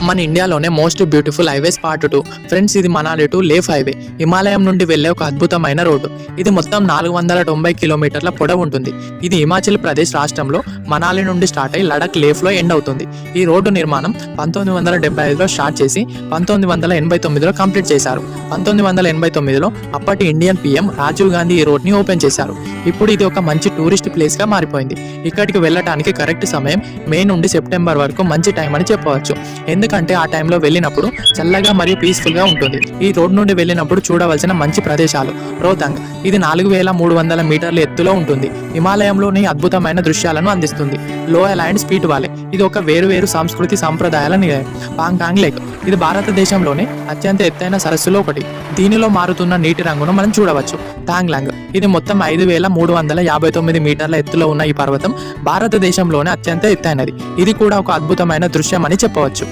మన ఇండియాలోనే most beautiful highways part 2 friends. ఇది మనాలి టు లేహ్ హైవే, హిమాలయం నుండి వెళ్లే ఒక అద్భుతమైన రోడ్డు. ఇది మొత్తం 490 కిలోమీటర్ల పొడవు ఉంటుంది. ఇది హిమాచల్ ప్రదేశ్ రాష్ట్రంలో మనాలి నుండి స్టార్ట్ అయి లడక్ లేహ్లో ఎండ్ అవుతుంది. ఈ రోడ్డు నిర్మాణం 1975లో స్టార్ట్ చేసి 1989లో కంప్లీట్ చేశారు. 1989లో అప్పటి ఇండియన్ పీఎం రాజీవ్ గాంధీ ఈ రోడ్ని ఓపెన్ చేశారు. ఇప్పుడు ఇది ఒక మంచి టూరిస్ట్ ప్లేస్ గా మారిపోయింది. ఇక్కడికి వెళ్ళటానికి కరెక్ట్ సమయం మే నుండి సెప్టెంబర్ వరకు మంచి టైం అని చెప్పవచ్చు. ఎందుకంటే ఆ టైంలో వెళ్ళినప్పుడు చల్లగా మరియు పీస్ఫుల్ గా ఉంటుంది. ఈ రోడ్ నుండి వెళ్ళినప్పుడు చూడవలసిన మంచి ప్రదేశాలు: రోహతాంగ్, ఇది 4300 మీటర్ల ఎత్తులో ఉంటుంది. హిమాలయంలోని అద్భుతమైన దృశ్యాలను అందిస్తుంది. లోయల్ అండ్ స్పీట్ వాలే, ఇది ఒక వేరు సంస్కృతి సంప్రదాయాల నిలయం. పాంగాంగ్ లేక్, ఇది భారతదేశంలోని అత్యంత ఎత్తైన సరస్సులో ఒకటి. దీనిలో మారుతున్న నీటి రంగును మనం చూడవచ్చు. టాంగ్లాంగ్, ఇది మొత్తం 5359 మీటర్ల ఎత్తులో ఉన్న ఈ పర్వతం భారతదేశంలోనే అత్యంత ఎత్తైనది. ఇది కూడా ఒక అద్భుతమైన దృశ్యం అని చెప్పవచ్చు.